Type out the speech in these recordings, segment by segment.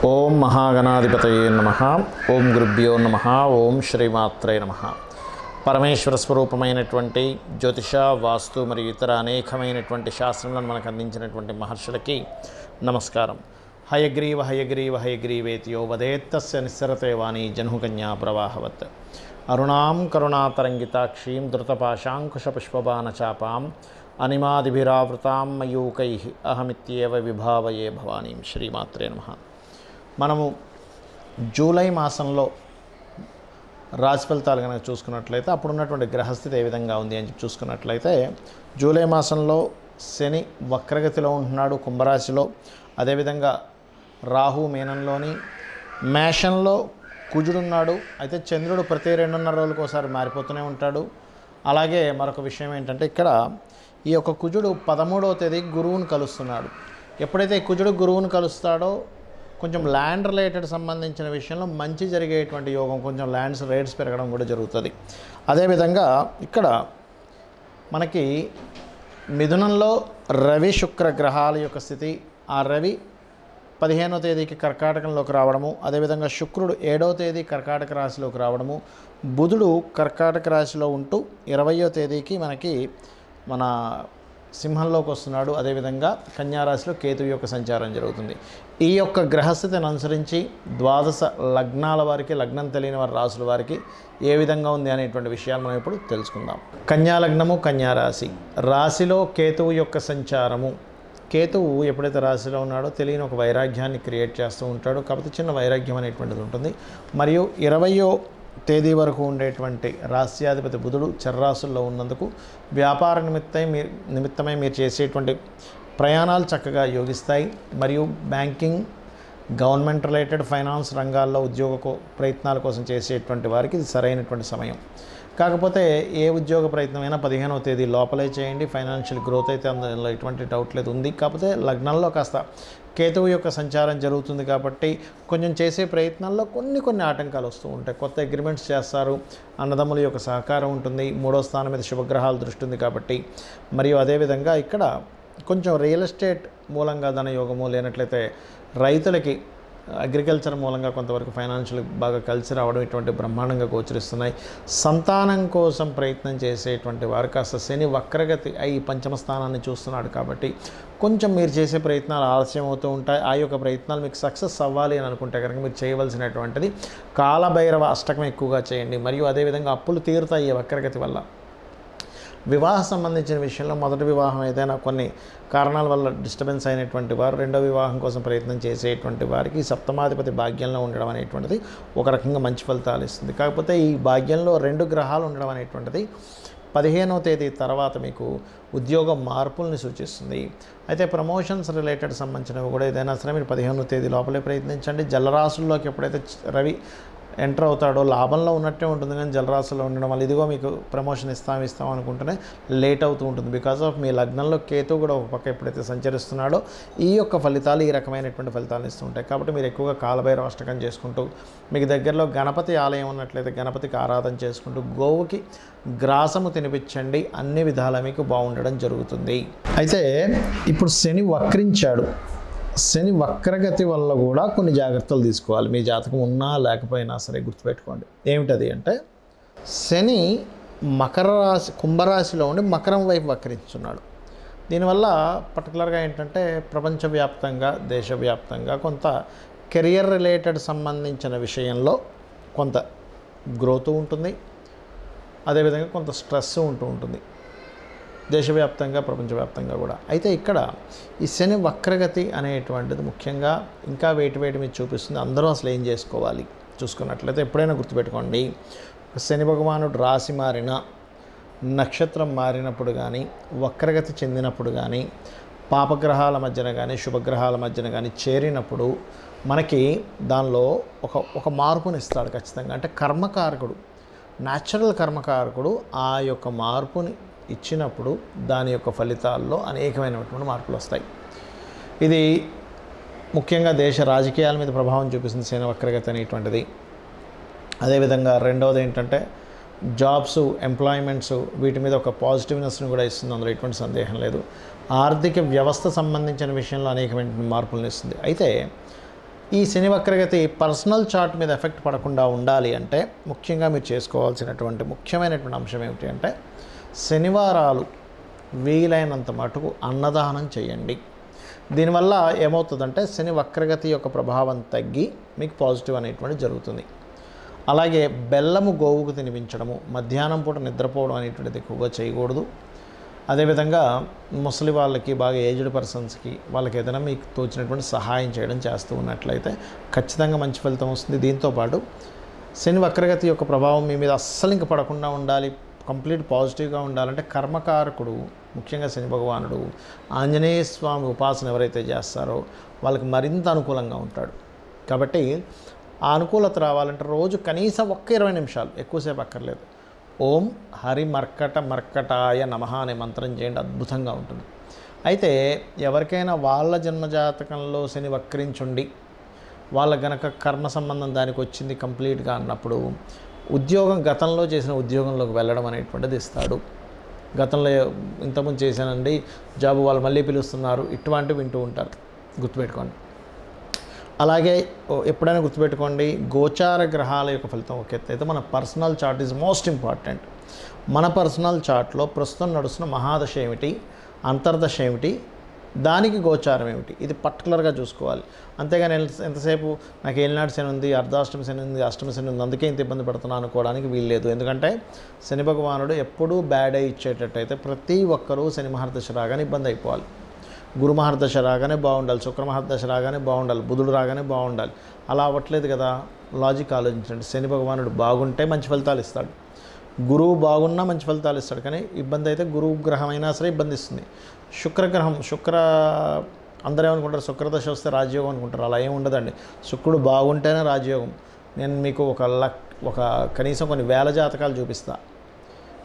ఓం మహాగణాధిపతయే నమః. ఓం గురుభ్యో నమః. ఓం శ్రీమాత్రే నమః. పరమేశ్వర స్వరూపమైనటువంటి జ్యోతిష, వాస్తు మరియు ఇతర అనేకమైనటువంటి శాస్త్రములను మనకు అందించినటువంటి మహర్షులకి నమస్కారం. హయగ్రీవ హయగ్రీవ హయగ్రీవేతియో వదేత్తస్య నిస్సరతే వాణి జన్హుకన్యా ప్రవాహవత్. అరుణాం కరుణాతరంగితాక్షీం ధృతపాశాంకుశపుష్పబాణచాపాం అనిమాదిభిరావృతాం మయూకైః అహమిత్యేవ విభావయే భవానీం. శ్రీమాత్రే నమః. మనము జూలై మాసంలో రాశి ఫలితాలు కనుక చూసుకున్నట్లయితే అప్పుడు ఉన్నటువంటి గ్రహస్థితి ఏ విధంగా ఉంది అని చూసుకున్నట్లయితే జూలై మాసంలో శని వక్రగతిలో ఉంటున్నాడు కుంభరాశిలో. అదేవిధంగా రాహు మీనంలోని, మేషంలో కుజుడున్నాడు. అయితే చంద్రుడు ప్రతి 2.5 రోజులకు ఒకసారి మారిపోతూనే ఉంటాడు. అలాగే మరొక విషయం ఏంటంటే ఇక్కడ ఈ యొక్క కుజుడు 13వ తేదీ గురువును కలుస్తున్నాడు. ఎప్పుడైతే కుజుడు గురువును కలుస్తాడో కొంచెం ల్యాండ్ రిలేటెడ్ సంబంధించిన విషయంలో మంచి జరిగేటువంటి యోగం, కొంచెం ల్యాండ్స్ రేట్స్ పెరగడం కూడా జరుగుతుంది. అదేవిధంగా ఇక్కడ మనకి మిథునంలో రవి శుక్ర గ్రహాల యొక్క స్థితి, ఆ రవి 15వ తేదీకి కర్కాటకంలోకి రావడము, అదేవిధంగా శుక్రుడు 7వ తేదీ కర్కాటక రాశిలోకి రావడము, బుధుడు కర్కాటక రాశిలో ఉంటూ 20వ తేదీకి మనకి మన సింహంలోకి వస్తున్నాడు. అదేవిధంగా కన్యారాశిలో కేతువు యొక్క సంచారం జరుగుతుంది. ఈ యొక్క గ్రహస్థితిని అనుసరించి ద్వాదశ లగ్నాల వారికి, లగ్నం తెలియని వారి రాశుల వారికి ఏ విధంగా ఉంది అనేటువంటి విషయాలు మనం ఇప్పుడు తెలుసుకుందాం. కన్యా లగ్నము, కన్యారాశి, రాశిలో కేతువు యొక్క సంచారము. కేతువు ఎప్పుడైతే రాశిలో ఉన్నాడో తెలియని ఒక వైరాగ్యాన్ని క్రియేట్ చేస్తూ ఉంటాడు. కాకపోతే చిన్న వైరాగ్యం అనేటువంటిది ఉంటుంది. మరియు 20వ తేదీ వరకు ఉండేటువంటి రాశ్యాధిపతి బుధుడు చర్రాశుల్లో ఉన్నందుకు వ్యాపార నిమిత్తమై మీరు చేసేటువంటి ప్రయాణాలు చక్కగా యోగిస్తాయి. మరియు బ్యాంకింగ్, గవర్నమెంట్ రిలేటెడ్ ఫైనాన్స్ రంగాల్లో ఉద్యోగ ప్రయత్నాల కోసం చేసేటువంటి వారికి ఇది సరైనటువంటి సమయం. కాకపోతే ఏ ఉద్యోగ ప్రయత్నమైనా 15వ తేదీ లోపలే చేయండి. ఫైనాన్షియల్ గ్రోత్ అయితే అందులో ఎటువంటి డౌట్ లేదు ఉంది. కాకపోతే లగ్నంలో కాస్త కేతువు యొక్క సంచారం జరుగుతుంది కాబట్టి కొంచెం చేసే ప్రయత్నాల్లో కొన్ని ఆటంకాలు వస్తూ ఉంటాయి. కొత్త అగ్రిమెంట్స్ చేస్తారు, అన్నదమ్ముల యొక్క సహకారం ఉంటుంది. 3వ స్థానం మీద శుభగ్రహాల దృష్టి ఉంది కాబట్టి. మరియు అదేవిధంగా ఇక్కడ కొంచెం రియల్ ఎస్టేట్ మూలంగా ధనయోగము, లేనట్లయితే రైతులకి అగ్రికల్చర్ మూలంగా కొంతవరకు ఫైనాన్షియల్ బాగా కలిసి రావడం ఇటువంటి బ్రహ్మాండంగా గోచరిస్తున్నాయి. సంతానం కోసం ప్రయత్నం చేసేటువంటి వారు కాస్త శని వక్రగతి అయి 5వ స్థానాన్ని చూస్తున్నాడు కాబట్టి కొంచెం మీరు చేసే ప్రయత్నాలు ఆలస్యం అవుతూ ఉంటాయి. ఆ యొక్క ప్రయత్నాలు మీకు సక్సెస్ అవ్వాలి అని అనుకుంటే కనుక మీరు చేయవలసినటువంటిది కాలభైరవ అష్టకం ఎక్కువగా చేయండి. మరియు అదేవిధంగా అప్పులు తీరుతాయి ఈ వక్రగతి వల్ల. వివాహ సంబంధించిన విషయంలో మొదటి వివాహం ఏదైనా కొన్ని కారణాల వల్ల డిస్టర్బెన్స్ అయినటువంటి వారు రెండో వివాహం కోసం ప్రయత్నం చేసేటువంటి వారికి సప్తమాధిపతి భాగ్యంలో ఉండడం అనేటువంటిది ఒక రకంగా మంచి ఫలితాలు ఇస్తుంది. కాకపోతే ఈ భాగ్యంలో 2 గ్రహాలు ఉండడం అనేటువంటిది 15వ తేదీ తర్వాత మీకు ఉద్యోగ మార్పుల్ని సూచిస్తుంది. అయితే ప్రమోషన్స్ రిలేటెడ్ సంబంధించినవి కూడా ఏదైనా సరే మీరు 15వ తేదీ లోపలే ప్రయత్నించండి. జలరాశుల్లోకి ఎప్పుడైతే రవి ఎంటర్ అవుతాడో లాభంలో ఉన్నట్టే ఉంటుంది, కానీ జలరాశిలో ఉండడం వల్ల ఇదిగో మీకు ప్రమోషన్ ఇస్తాం అనుకుంటేనే లేట్ అవుతూ ఉంటుంది. బికాస్ ఆఫ్ మీ లగ్నంలో కేతు కూడా ఒక పక్క ఎప్పుడైతే సంచరిస్తున్నాడో ఈ యొక్క ఫలితాలు ఈ రకమైనటువంటి ఫలితాలు ఇస్తూ ఉంటాయి. కాబట్టి మీరు ఎక్కువగా కాలభైరవ అష్టకం చేసుకుంటూ, మీకు దగ్గరలో గణపతి ఆలయం ఉన్నట్లయితే గణపతికి ఆరాధన చేసుకుంటూ గోవుకి గ్రాసము తినిపించండి. అన్ని విధాలా మీకు బాగుండడం జరుగుతుంది. అయితే ఇప్పుడు శని వక్రించాడు. శని వక్రగతి వల్ల కూడా కొన్ని జాగ్రత్తలు తీసుకోవాలి. మీ జాతకం ఉన్నా లేకపోయినా సరే గుర్తుపెట్టుకోండి. ఏమిటది అంటే శని మకర రాశి, కుంభరాశిలో ఉండి మకరం వైపు వక్రించున్నాడు. దీనివల్ల పర్టికులర్గా ఏంటంటే ప్రపంచవ్యాప్తంగా, దేశవ్యాప్తంగా కొంత కెరియర్ రిలేటెడ్ సంబంధించిన విషయంలో కొంత గ్రోత్ ఉంటుంది. అదేవిధంగా కొంత స్ట్రెస్ ఉంటుంది దేశవ్యాప్తంగా, ప్రపంచవ్యాప్తంగా కూడా. అయితే ఇక్కడ ఈ శని వక్రగతి అనేటువంటిది ముఖ్యంగా ఇంకా వేటి మీద చూపిస్తుంది. అందరూ అసలు ఏం చేసుకోవాలి చూసుకున్నట్లయితే ఎప్పుడైనా గుర్తుపెట్టుకోండి, శని భగవానుడు రాశి మారిన, నక్షత్రం మారినప్పుడు కానీ, వక్రగతి చెందినప్పుడు కానీ, పాపగ్రహాల మధ్యన కానీ శుభగ్రహాల మధ్యన కానీ చేరినప్పుడు మనకి దానిలో ఒక మార్పునిస్తాడు ఖచ్చితంగా. అంటే కర్మకారకుడు, న్యాచురల్ కర్మకారకుడు ఆ యొక్క మార్పుని ఇచ్చినప్పుడు దాని యొక్క ఫలితాల్లో అనేకమైనటువంటి మార్పులు వస్తాయి. ఇది ముఖ్యంగా దేశ రాజకీయాల మీద ప్రభావం చూపిస్తుంది శని వక్రగతి అనేటువంటిది. అదేవిధంగా రెండవది ఏంటంటే జాబ్స్, ఎంప్లాయ్మెంట్స్, వీటి మీద ఒక పాజిటివ్నెస్ని కూడా ఇస్తుంది. అందులో ఎటువంటి సందేహం లేదు. ఆర్థిక వ్యవస్థ సంబంధించిన విషయంలో అనేకమైన మార్పులను ఇస్తుంది. అయితే ఈ శని వక్రగతి పర్సనల్ చార్ట్ మీద ఎఫెక్ట్ పడకుండా ఉండాలి అంటే ముఖ్యంగా మీరు చేసుకోవాల్సినటువంటి ముఖ్యమైనటువంటి అంశం ఏమిటి అంటే శనివారాలు వీలైనంత మటుకు అన్నదానం చేయండి. దీనివల్ల ఏమవుతుందంటే శని వక్రగతి యొక్క ప్రభావం తగ్గి మీకు పాజిటివ్ అనేటువంటి జరుగుతుంది. అలాగే బెల్లము గోవుకు తినిపించడము, మధ్యాహ్నం పూట నిద్రపోవడం అనేటువంటిది ఎక్కువగా చేయకూడదు. అదేవిధంగా ముసలి వాళ్ళకి, బాగా ఏజ్డ్ పర్సన్స్కి, వాళ్ళకి ఏదైనా మీకు తోచినటువంటి సహాయం చేయడం చేస్తూ ఉన్నట్లయితే ఖచ్చితంగా మంచి ఫలితం వస్తుంది. దీంతోపాటు శని వక్రగతి యొక్క ప్రభావం మీ మీద అస్సలు ఇంక పడకుండా ఉండాలి, కంప్లీట్ పాజిటివ్గా ఉండాలంటే కర్మకారకుడు ముఖ్యంగా శని భగవానుడు ఆంజనేయ స్వామి ఉపాసన ఎవరైతే చేస్తారో వాళ్ళకి మరింత అనుకూలంగా ఉంటాడు. కాబట్టి ఆ అనుకూలత రావాలంటే రోజు కనీసం 20 నిమిషాలు, ఎక్కువసేపు అక్కర్లేదు, ఓం హరి మర్కటాయ నమః అనే మంత్రం చేయండి, అద్భుతంగా ఉంటుంది. అయితే ఎవరికైనా వాళ్ళ జన్మజాతకంలో శని వక్రించుండి వాళ్ళ గనక కర్మ సంబంధం దానికి వచ్చింది కంప్లీట్గా అన్నప్పుడు ఉద్యోగం, గతంలో చేసిన ఉద్యోగంలోకి వెళ్ళడం అనేటువంటిది ఇస్తాడు. గతంలో ఇంతకుముందు చేశానండి జాబ్, వాళ్ళు మళ్ళీ పిలుస్తున్నారు, ఇటువంటివి వింటూ ఉంటారు, గుర్తుపెట్టుకోండి. అలాగే ఎప్పుడైనా గుర్తుపెట్టుకోండి, గోచార గ్రహాల యొక్క ఫలితం ఒక ఎత్తు అయితే మన personal chart is most important. మన పర్సనల్ చార్ట్లో ప్రస్తుతం నడుస్తున్న మహాదశ ఏమిటి, అంతర్దశ ఏమిటి, దానికి గోచారం ఏమిటి, ఇది పర్టికులర్గా చూసుకోవాలి. అంతేగాని ఎంతసేపు నాకు ఏలినాటి శని ఉంది, అర్ధాష్టమి శని ఉంది, అష్టమి శని ఉంది, అందుకే ఇంత ఇబ్బంది పడుతున్నాను అనుకోవడానికి వీల్లేదు. ఎందుకంటే శని భగవానుడు ఎప్పుడూ బ్యాడ్ అయి ఇచ్చేటట్టయితే ప్రతి ఒక్కరూ శని మహర్దశ రాగానే ఇబ్బంది అయిపోవాలి. గురు మహర్దశ రాగానే బాగుండాలి, శుక్ర మహర్దశ రాగానే బాగుండాలి, బుధుడు రాగానే బాగుండాలి. అలా అవ్వట్లేదు కదా. లాజిక్ ఆలోచించండి. శని భగవానుడు బాగుంటే మంచి ఫలితాలు ఇస్తాడు, గురువు బాగున్నా మంచి ఫలితాలు ఇస్తాడు. కానీ ఇబ్బంది అయితే గురువు గ్రహం అయినా సరే ఇబ్బంది ఇస్తుంది. శుక్రగ్రహం, అందరూ ఏమనుకుంటారు శుక్రదశ వస్తే రాజయోగం అనుకుంటారు. అలా ఏమి ఉండదండి. శుక్రుడు బాగుంటేనే రాజయోగం. నేను మీకు ఒక కనీసం కొన్ని వేల జాతకాలు చూపిస్తా.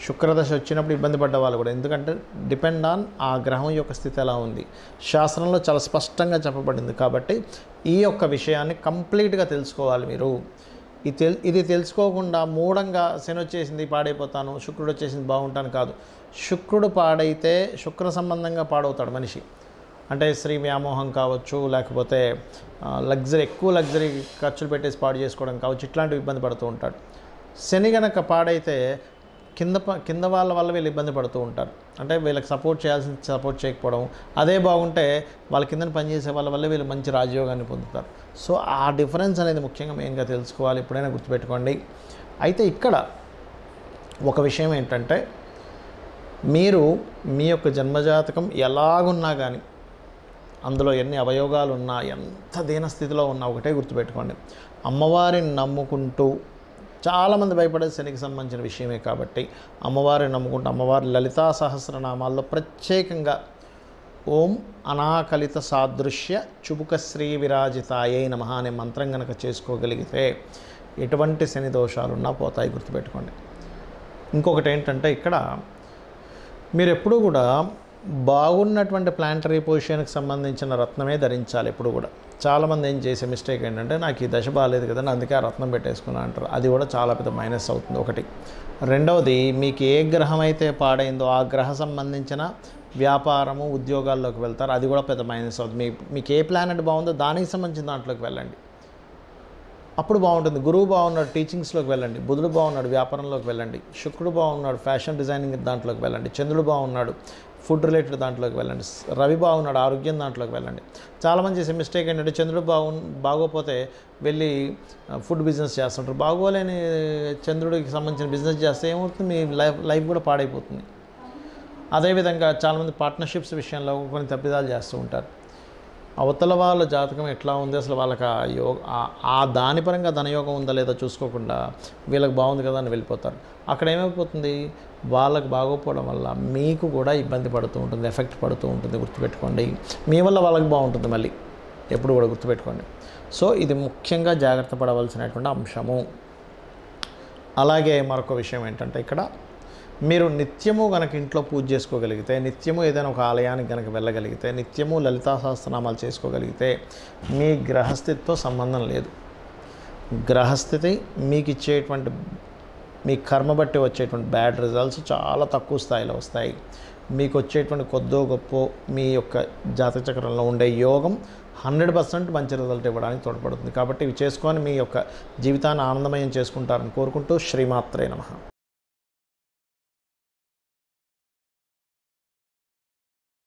శుక్రదశ వచ్చినప్పుడు ఇబ్బంది పడ్డ వాళ్ళు కూడా, ఎందుకంటే డిపెండ్ ఆన్ ఆ గ్రహం యొక్క స్థితి ఎలా ఉంది, శాస్త్రంలో చాలా స్పష్టంగా చెప్పబడింది. కాబట్టి ఈ యొక్క విషయాన్ని కంప్లీట్గా తెలుసుకోవాలి మీరు. ఇది తెలుసుకోకుండా మూఢంగా శని వచ్చేసింది పాడైపోతాను, శుక్రుడు వచ్చేసింది బాగుంటాను కాదు. శుక్రుడు పాడైతే శుక్ర సంబంధంగా పాడవుతాడు మనిషి. అంటే స్త్రీ వ్యామోహం కావచ్చు, లేకపోతే ఎక్కువ లగ్జరీ ఖర్చులు పెట్టేసి పాడు చేసుకోవడం కావచ్చు, ఇట్లాంటివి ఇబ్బంది పడుతూ ఉంటాడు. శని గనక పాడైతే కింద వాళ్ళ వల్ల వీళ్ళు ఇబ్బంది పడుతూ ఉంటారు. అంటే వీళ్ళకి సపోర్ట్ చేయాల్సింది సపోర్ట్ చేయకపోవడం. అదే బాగుంటే వాళ్ళ కింద పనిచేసే వాళ్ళ వల్ల వీళ్ళు మంచి రాజయోగాన్ని పొందుతారు. సో ఆ డిఫరెన్స్ అనేది ముఖ్యంగా మెయిన్గా తెలుసుకోవాలి, ఎప్పుడైనా గుర్తుపెట్టుకోండి. అయితే ఇక్కడ ఒక విషయం ఏంటంటే, మీరు మీ యొక్క జన్మజాతకం ఎలాగున్నా కానీ, అందులో ఎన్ని అవయోగాలు ఉన్నా, ఎంత దీనస్థితిలో ఉన్నా ఒకటే గుర్తుపెట్టుకోండి, అమ్మవారిని నమ్ముకుంటూ, చాలామంది భయపడేది శనికి సంబంధించిన విషయమే కాబట్టి అమ్మవారిని నమ్ముకుంటూ, అమ్మవారి లలితా సహస్రనామాల్లో ప్రత్యేకంగా ఓం అనాకలిత సాదృశ్య చుబుక శ్రీ విరాజితాయై నమః అనే మంత్రం కనుక చేసుకోగలిగితే ఎటువంటి శని దోషాలున్నా పోతాయి, గుర్తుపెట్టుకోండి. ఇంకొకటి ఏంటంటే, ఇక్కడ మీరు ఎప్పుడూ కూడా బాగున్నటువంటి ప్లాంటరీ పొజిషన్కి సంబంధించిన రత్నమే ధరించాలి ఎప్పుడు కూడా. చాలామంది ఏం చేసే మిస్టేక్ ఏంటంటే, నాకు ఈ దశ బాగాలేదు కదా, అందుకే ఆ రత్నం పెట్టేసుకున్నా అంటారు. అది కూడా చాలా పెద్ద మైనస్ అవుతుంది, ఒకటి. రెండవది, మీకు ఏ గ్రహం అయితే పాడైందో ఆ గ్రహ సంబంధించిన వ్యాపారము, ఉద్యోగాల్లోకి వెళ్తారు, అది కూడా పెద్ద మైనస్ అవుతుంది. మీకు ఏ ప్లానెట్ బాగుందో దానికి సంబంధించిన దాంట్లోకి వెళ్ళండి, అప్పుడు బాగుంటుంది. గురువు బాగున్నాడు, టీచింగ్స్లోకి వెళ్ళండి. బుధుడు బాగున్నాడు, వ్యాపారంలోకి వెళ్ళండి. శుక్రుడు బాగున్నాడు, ఫ్యాషన్ డిజైనింగ్ దాంట్లోకి వెళ్ళండి. చంద్రుడు బాగున్నాడు, ఫుడ్ రిలేటెడ్ దాంట్లోకి వెళ్ళండి. రవి బాగున్నాడు, ఆరోగ్యం దాంట్లోకి వెళ్ళండి. చాలామంది చేసే మిస్టేక్ ఏంటంటే, చంద్రుడు బాగోపోతే వెళ్ళి ఫుడ్ బిజినెస్ చేస్తుంటారు. బాగోలేని చంద్రుడికి సంబంధించిన బిజినెస్ చేస్తే ఏమవుతుంది, మీ లైఫ్ కూడా పాడైపోతుంది. అదేవిధంగా చాలామంది పార్ట్నర్షిప్స్ విషయంలో కొన్ని తప్పిదాలు చేస్తూ ఉంటారు. అవతల వాళ్ళ జాతకం ఎట్లా ఉంది, అసలు వాళ్ళకి ఆ దాని పరంగా ధనయోగం ఉందా లేదా చూసుకోకుండా వీళ్ళకి బాగుంది కదా అని వెళ్ళిపోతారు. అక్కడ ఏమైపోతుంది, వాళ్ళకి బాగోపోవడం వల్ల మీకు కూడా ఇబ్బంది పడుతూ ఉంటుంది, ఎఫెక్ట్ పడుతూ ఉంటుంది, గుర్తుపెట్టుకోండి. మీ వల్ల వాళ్ళకి బాగుంటుంది మళ్ళీ, ఎప్పుడు కూడా గుర్తుపెట్టుకోండి. సో ఇది ముఖ్యంగా జాగ్రత్త పడవలసినటువంటి అంశము. అలాగే మరొక విషయం ఏంటంటే, ఇక్కడ మీరు నిత్యము కనుక ఇంట్లో పూజ చేసుకోగలిగితే, నిత్యము ఏదైనా ఒక ఆలయానికి కనుక వెళ్ళగలిగితే, నిత్యము లలితా సహస్రనామాలు చేసుకోగలిగితే మీ గ్రహస్థితితో సంబంధం లేదు. గ్రహస్థితి మీకు ఇచ్చేటువంటి మీ కర్మ బట్టి వచ్చేటువంటి బ్యాడ్ రిజల్ట్స్ చాలా తక్కువ స్థాయిలో వస్తాయి. మీకు వచ్చేటువంటి కొద్దో గొప్ప మీ యొక్క జాతక చక్రంలో ఉండే యోగం 100% మంచి రిజల్ట్ ఇవ్వడానికి తోడ్పడుతుంది. కాబట్టి ఇవి చేసుకొని మీ యొక్క జీవితాన్ని ఆనందమయం చేసుకుంటారని కోరుకుంటూ శ్రీమాత్రే నమః.